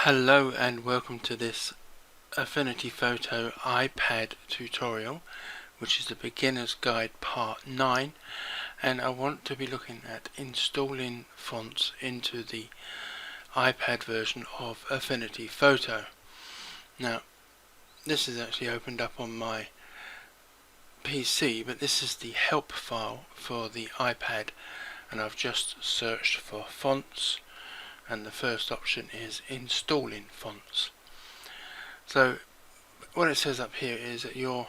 Hello and welcome to this Affinity Photo iPad tutorial, which is the beginner's guide part 9, and I want to be looking at installing fonts into the iPad version of Affinity Photo. Now this is actually opened up on my PC, but this is the help file for the iPad, and I've just searched for fonts, and the first option is installing fonts. So what it says up here is that your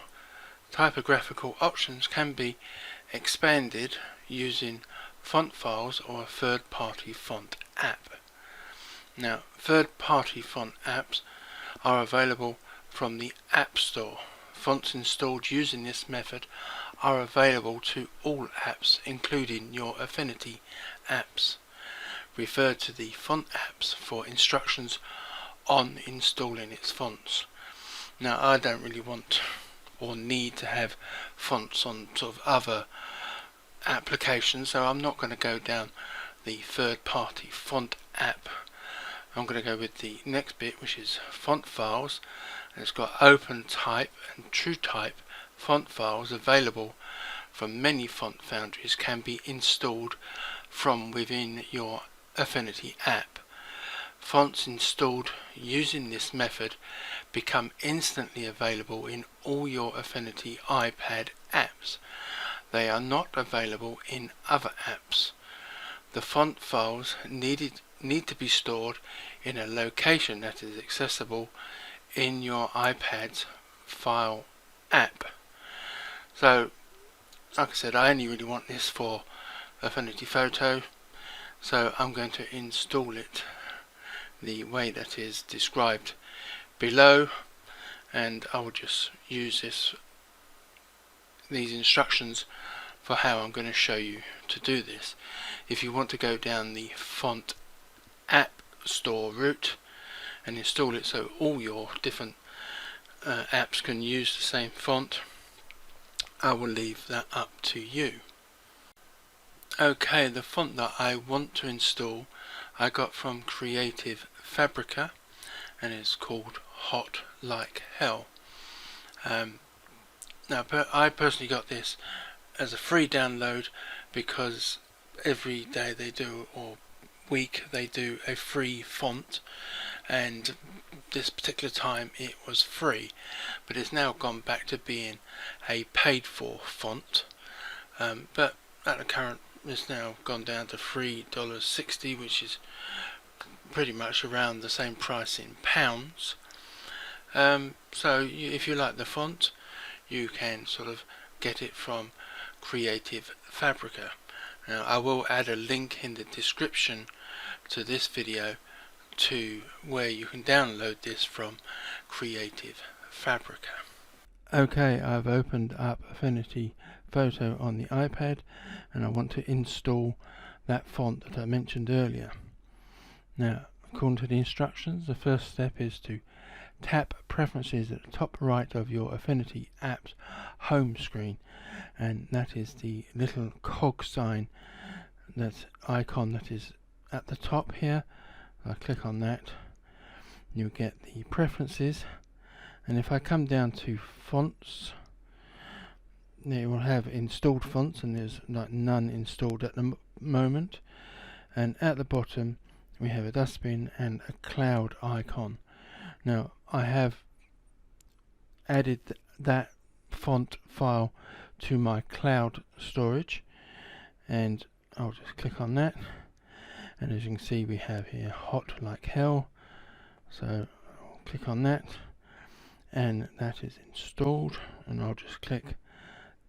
typographical options can be expanded using font files or a third-party font app. Now, third-party font apps are available from the App Store. Fonts installed using this method are available to all apps, including your Affinity apps. Refer to the font apps for instructions on installing its fonts. Now, I don't really want or need to have fonts on sort of other applications, so I'm not going to go down the third-party font app. I'm going to go with the next bit, which is font files, and it's got open type and true type font files available from many font foundries, can be installed from within your Affinity app. Fonts installed using this method become instantly available in all your Affinity iPad apps. They are not available in other apps. The font files need to be stored in a location that is accessible in your iPad's file app. So, like I said, I only really want this for Affinity Photo, so I'm going to install it the way that is described below, and I will just use these instructions for how I'm going to show you to do this. If you want to go down the font app store route and install it so all your different apps can use the same font, I will leave that up to you. Okay, the font that I want to install I got from Creative Fabrica, and it's called Hot Like Hell. Now I personally got this as a free download because every day they do, or week they do, a free font, and this particular time it was free, but it's now gone back to being a paid for font, but at the current it's now gone down to $3.60, which is pretty much around the same price in pounds. So if you like the font, you can sort of get it from Creative Fabrica. Now I will add a link in the description to this video to where you can download this from Creative Fabrica. Okay, I've opened up Affinity Photo on the iPad, and I want to install that font that I mentioned earlier. Now, according to the instructions, the first step is to tap Preferences at the top right of your Affinity Apps home screen, and that is the little cog sign, that icon that is at the top here. I click on that, you get the preferences, and if I come down to fonts, it will have installed fonts, and there's like none installed at the moment, and at the bottom we have a dustbin and a cloud icon. Now I have added that font file to my cloud storage, and I'll just click on that, and as you can see we have here Hot Like Hell, so I'll click on that and that is installed, and I'll just click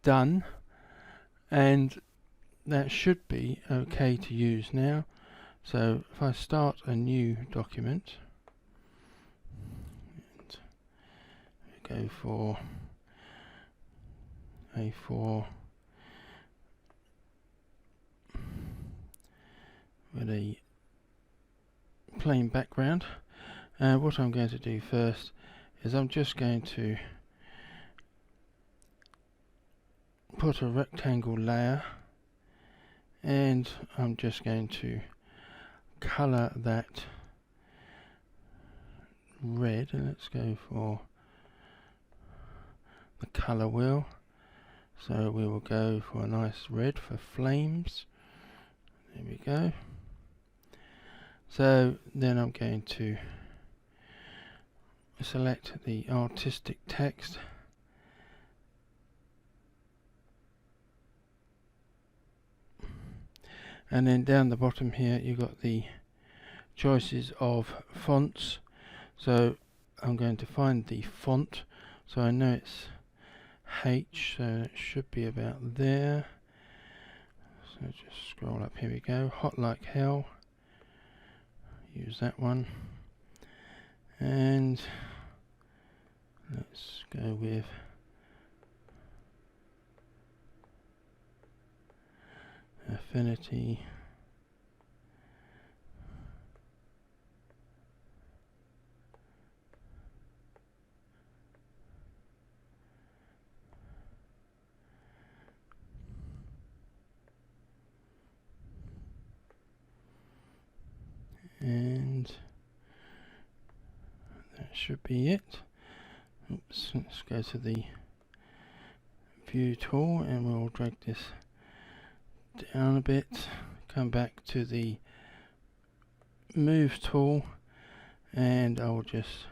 Done, and that should be okay to use now. So if I start a new document, and go for A4 with a plain background, and what I'm going to do first is I'm just going to put a rectangle layer, and I'm just going to colour that red, and let's go for the colour wheel. So we will go for a nice red for flames. There we go. So then I'm going to select the artistic text, and then down the bottom here you've got the choices of fonts. So I'm going to find the font, so I know it's H, so it should be about there. So just scroll up, here we go, Hot Like Hell, use that one, and let's go with Affinity and that should be it. Oops, let's go to the view tool and we'll drag this down a bit, come back to the move tool, and I'll just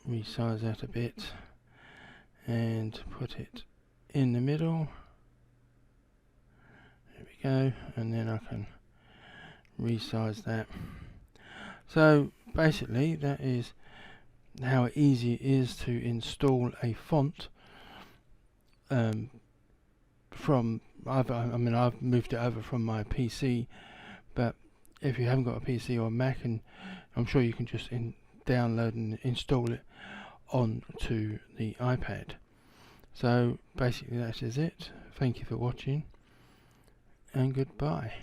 resize that a bit and put it in the middle. There we go, and then I can resize that. So basically that is how easy it is to install a font from I've moved it over from my PC, but if you haven't got a PC or a Mac, and I'm sure you can just download and install it onto the iPad. So basically that is it. Thank you for watching, and goodbye.